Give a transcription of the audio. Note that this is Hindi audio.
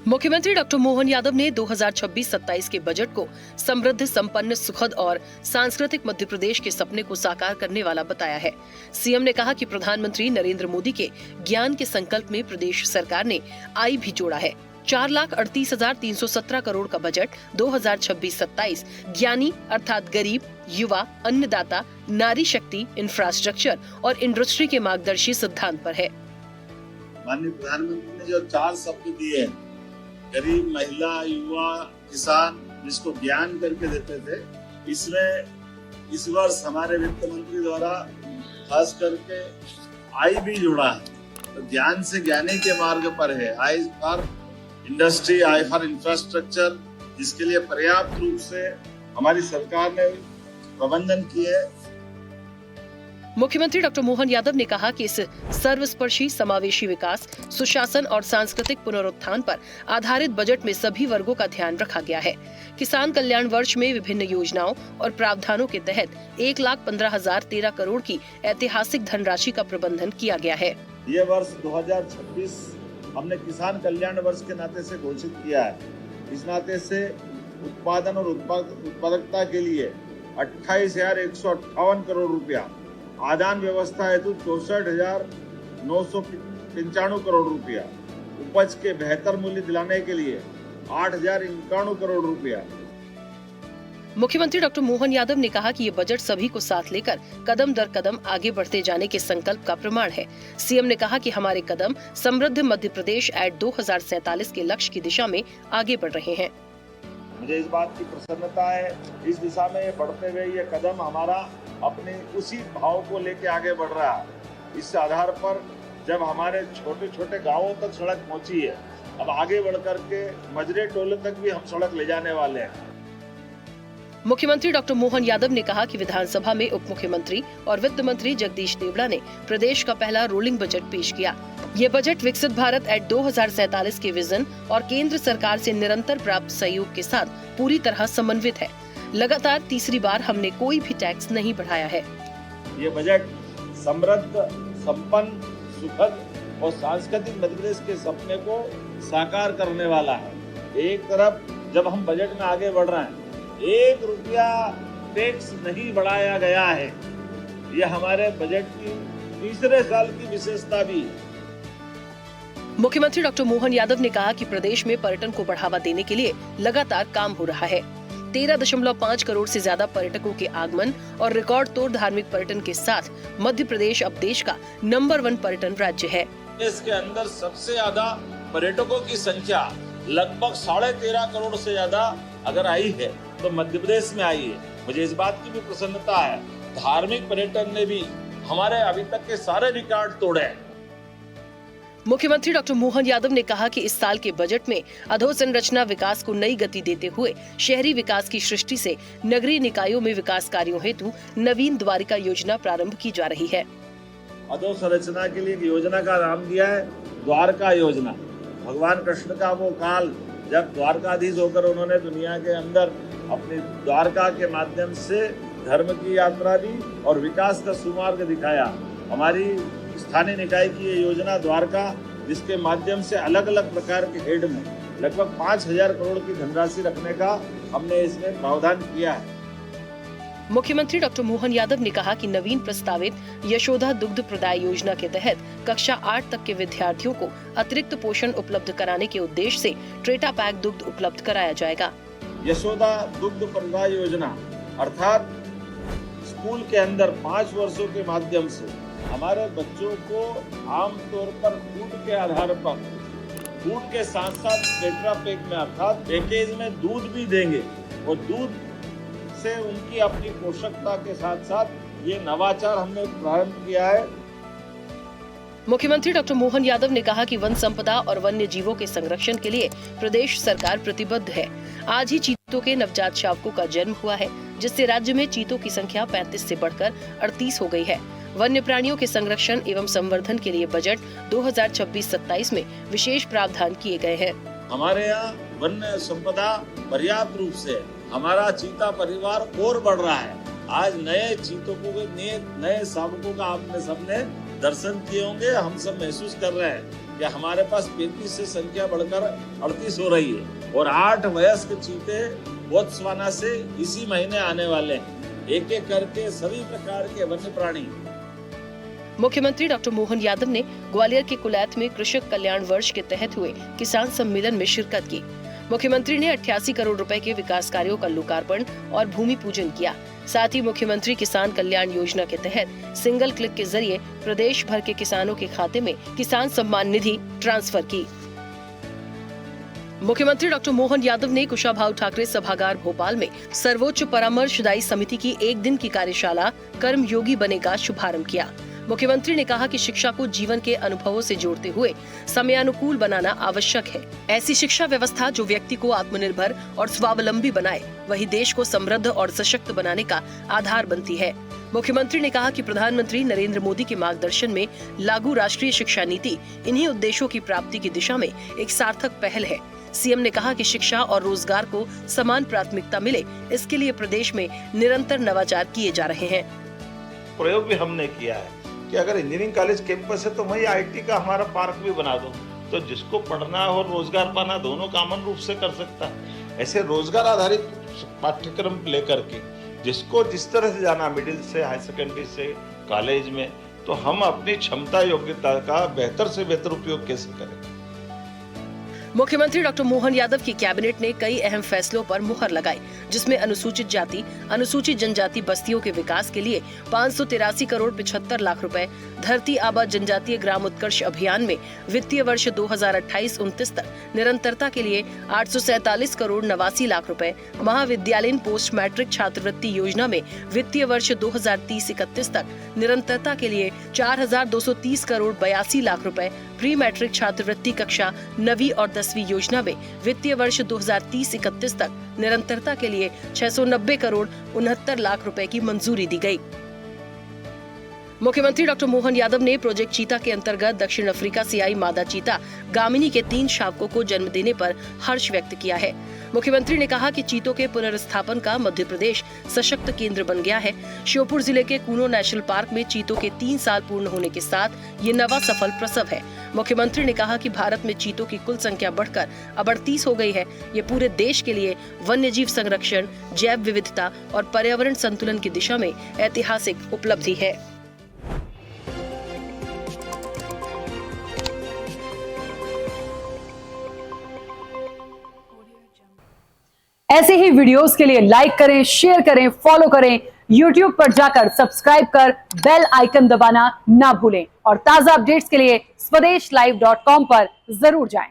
मुख्यमंत्री डॉक्टर मोहन यादव ने 2026-27 के बजट को समृद्ध, संपन्न, सुखद और सांस्कृतिक मध्य प्रदेश के सपने को साकार करने वाला बताया है। सीएम ने कहा कि प्रधानमंत्री नरेंद्र मोदी के ज्ञान के संकल्प में प्रदेश सरकार ने आई भी जोड़ा है। 4,38,317 करोड़ का बजट 2026-27 ज्ञानी अर्थात गरीब, युवा, अन्नदाता, नारी शक्ति, इंफ्रास्ट्रक्चर और इंडस्ट्री के मार्गदर्शी सिद्धांत पर है। माननीय प्रधानमंत्री ने जो 4 शब्द दिए हैं, गरीब, महिला, युवा, किसान, जिसको ज्ञान करके देते थे, इसमें इस वर्ष हमारे वित्त मंत्री द्वारा खास करके आई भी जुड़ा है। तो ज्ञान से ज्ञानी के मार्ग पर है। I for industry, I for infrastructure, जिसके लिए पर्याप्त रूप से हमारी सरकार ने प्रबंधन किए। मुख्यमंत्री डॉक्टर मोहन यादव ने कहा कि इस सर्वस्पर्शी, समावेशी विकास, सुशासन और सांस्कृतिक पुनरुत्थान पर आधारित बजट में सभी वर्गों का ध्यान रखा गया है। किसान कल्याण वर्ष में विभिन्न योजनाओं और प्रावधानों के तहत 1,15,013 करोड़ की ऐतिहासिक धनराशि का प्रबंधन किया गया है। ये वर्ष 2026 हमने किसान कल्याण वर्ष के नाते से घोषित किया है। इस नाते से उत्पादन और उत्पादकता के लिए 28,158 करोड़ रुपया, आदान व्यवस्था हेतु 64,995 करोड़ रुपया, उपज के बेहतर मूल्य दिलाने के लिए 8,091 करोड़ रुपया। मुख्यमंत्री डॉक्टर मोहन यादव ने कहा कि ये बजट सभी को साथ लेकर कदम दर कदम आगे बढ़ते जाने के संकल्प का प्रमाण है। सीएम ने कहा कि हमारे कदम समृद्ध मध्य प्रदेश एट 2047 के लक्ष्य की दिशा में आगे बढ़ रहे हैं। मुझे इस बात की प्रसन्नता है, इस दिशा में बढ़ते हुए ये कदम हमारा अपने उसी भाव को लेके आगे बढ़ रहा है। इस आधार पर जब हमारे छोटे छोटे गांवों तक सड़क पहुंची है, अब आगे बढ़ करके मजरे टोले तक भी हम सड़क ले जाने वाले हैं। मुख्यमंत्री डॉक्टर मोहन यादव ने कहा कि विधानसभा में उप मुख्यमंत्री और वित्त मंत्री जगदीश देवड़ा ने प्रदेश का पहला रोलिंग बजट पेश किया। ये बजट विकसित भारत एट 2047 के विजन और केंद्र सरकार से निरंतर प्राप्त सहयोग के साथ पूरी तरह समन्वित है। लगातार तीसरी बार हमने कोई भी टैक्स नहीं बढ़ाया है। ये बजट समृद्ध, संपन्न, सुखद और सांस्कृतिक मध्य प्रदेश के सपने को साकार करने वाला है। एक तरफ जब हम बजट में आगे बढ़ रहे हैं, 1 रुपया टैक्स नहीं बढ़ाया गया है। ये हमारे बजट की तीसरे साल की विशेषता भी है। मुख्यमंत्री डॉक्टर मोहन यादव ने कहा कि प्रदेश में पर्यटन को बढ़ावा देने के लिए लगातार काम हो रहा है। 13.5 करोड़ से ज्यादा पर्यटकों के आगमन और रिकॉर्ड तोड़ धार्मिक पर्यटन के साथ मध्य प्रदेश अब देश का नंबर 1 पर्यटन राज्य है। इसके अंदर सबसे ज्यादा पर्यटकों की संख्या लगभग 13.5 करोड़ से ज्यादा अगर आई है तो मध्य प्रदेश में आई है। मुझे इस बात की भी प्रसन्नता है, धार्मिक पर्यटन ने भी हमारे अभी तक के सारे रिकॉर्ड तोड़े हैं। मुख्यमंत्री डॉक्टर मोहन यादव ने कहा कि इस साल के बजट में अधोसंरचना विकास को नई गति देते हुए शहरी विकास की सृष्टि से नगरीय निकायों में विकास कार्यों हेतु नवीन द्वारिका योजना प्रारंभ की जा रही है। अधोसंरचना के लिए योजना का नाम दिया है द्वारका योजना। भगवान कृष्ण का वो काल जब द्वारकाधीश होकर उन्होंने दुनिया के अंदर अपनी द्वारका के माध्यम से धर्म की यात्रा दी और विकास का सुमार्ग दिखाया। हमारी स्थानीय निकाय की ये योजना द्वारका, जिसके माध्यम से अलग अलग प्रकार के हेड में लगभग 5,000 करोड़ की धनराशि रखने का हमने इसमें प्रावधान किया है। मुख्यमंत्री डॉक्टर मोहन यादव ने कहा कि नवीन प्रस्तावित यशोदा दुग्ध प्रदाय योजना के तहत कक्षा 8 तक के विद्यार्थियों को अतिरिक्त पोषण उपलब्ध कराने के उद्देश्य से ट्रेटा पैक दुग्ध उपलब्ध कराया जाएगा। यशोदा दुग्ध प्रदाय योजना अर्थात स्कूल के अंदर 5 वर्षों के माध्यम से हमारे बच्चों को आमतौर पर फूड के आधार पर, फूड के साथ साथ टेट्रा पैक में अर्थात पैकेज में दूध भी देंगे और दूध से उनकी अपनी पोषकता के साथ साथ ये नवाचार हमने प्रारंभ किया है। मुख्यमंत्री डॉक्टर मोहन यादव ने कहा कि वन संपदा और वन्य जीवों के संरक्षण के लिए प्रदेश सरकार प्रतिबद्ध है। आज ही चीतों के नवजात शावकों का जन्म हुआ है, जिससे राज्य में चीतों की संख्या 35 से बढ़कर 38 हो गई है। वन्य प्राणियों के संरक्षण एवं संवर्धन के लिए बजट 2026-27 में विशेष प्रावधान किए गए हैं। हमारे यहाँ वन्य संपदा पर्याप्त रूप से हमारा चीता परिवार और बढ़ रहा है। आज नए चीतों को, नए शावकों का आपने सबने दर्शन किए होंगे, हम सब महसूस कर रहे हैं कि हमारे पास 35 से संख्या बढ़कर 38 हो रही है और 8 वयस्क चीते बोत्सवाना से इसी महीने आने वाले हैं। एक एक करके सभी प्रकार के वन्य प्राणी। मुख्यमंत्री डॉक्टर मोहन यादव ने ग्वालियर के कुलैत में कृषक कल्याण वर्ष के तहत हुए किसान सम्मेलन में शिरकत की। मुख्यमंत्री ने 88 करोड़ रुपए के विकास कार्यों का लोकार्पण और भूमि पूजन किया। साथ ही मुख्यमंत्री किसान कल्याण योजना के तहत सिंगल क्लिक के जरिए प्रदेश भर के किसानों के खाते में किसान सम्मान निधि ट्रांसफर की। मुख्यमंत्री डॉक्टर मोहन यादव ने कुशाभाऊ ठाकरे सभागार भोपाल में सर्वोच्च परामर्शदायी समिति की एक दिन की कार्यशाला कर्मयोगी बने का शुभारंभ किया। मुख्यमंत्री ने कहा कि शिक्षा को जीवन के अनुभवों से जोड़ते हुए समयानुकूल बनाना आवश्यक है। ऐसी शिक्षा व्यवस्था जो व्यक्ति को आत्मनिर्भर और स्वावलंबी बनाए, वही देश को समृद्ध और सशक्त बनाने का आधार बनती है। मुख्यमंत्री ने कहा कि प्रधानमंत्री नरेंद्र मोदी के मार्गदर्शन में लागू राष्ट्रीय शिक्षा नीति इन्हीं उद्देश्यों की प्राप्ति की दिशा में एक सार्थक पहल है। सीएम ने कहा कि शिक्षा और रोजगार को समान प्राथमिकता मिले, इसके लिए प्रदेश में निरंतर नवाचार किए जा रहे हैं। प्रयोग भी हमने किया है कि अगर इंजीनियरिंग कॉलेज कैंपस है तो वही आईटी का हमारा पार्क भी बना दो, तो जिसको पढ़ना और रोजगार पाना दोनों कॉमन रूप से कर सकता है। ऐसे रोजगार आधारित पाठ्यक्रम लेकर के जिसको जिस तरह से जाना, मिडिल से हाई सेकेंडरी से कॉलेज में, तो हम अपनी क्षमता योग्यता का बेहतर से बेहतर उपयोग कैसे करें। मुख्यमंत्री डॉक्टर मोहन यादव की कैबिनेट ने कई अहम फैसलों पर मुहर लगाई, जिसमें अनुसूचित जाति, अनुसूचित जनजाति बस्तियों के विकास के लिए 583 करोड़ 75 लाख रुपए, धरती आबा जनजातीय ग्राम उत्कर्ष अभियान में वित्तीय वर्ष 2028-29 तक निरंतरता के लिए 847 करोड़ 89 लाख रुपए, महाविद्यालयीन पोस्ट मैट्रिक छात्रवृत्ति योजना में वित्तीय वर्ष 2030-31 तक निरंतरता के लिए 4230 करोड़ 82 लाख रुपए, प्री मैट्रिक छात्रवृत्ति कक्षा 9वीं और 10वीं योजना में वित्तीय वर्ष 2030-31 तक निरंतरता के लिए 690 करोड़ 69 लाख रुपए की मंजूरी दी गई। मुख्यमंत्री डॉक्टर मोहन यादव ने प्रोजेक्ट चीता के अंतर्गत दक्षिण अफ्रीका से आई मादा चीता गामिनी के 3 शावकों को जन्म देने पर हर्ष व्यक्त किया है। मुख्यमंत्री ने कहा कि चीतों के पुनर्स्थापन का मध्य प्रदेश सशक्त केंद्र बन गया है। श्योपुर जिले के कूनो नेशनल पार्क में चीतों के 3 साल पूर्ण होने के साथ ये नवा सफल प्रसव है। मुख्यमंत्री ने कहा कि भारत में चीतों की कुल संख्या बढ़कर अब 38 हो गई है। ये पूरे देश के लिए वन्यजीव संरक्षण, जैव विविधता और पर्यावरण संतुलन की दिशा में ऐतिहासिक उपलब्धि है। ऐसे ही वीडियोस के लिए लाइक करें, शेयर करें, फॉलो करें। YouTube पर जाकर सब्सक्राइब कर बेल आइकन दबाना ना भूलें और ताजा अपडेट्स के लिए swedeshlive.com पर जरूर जाएं।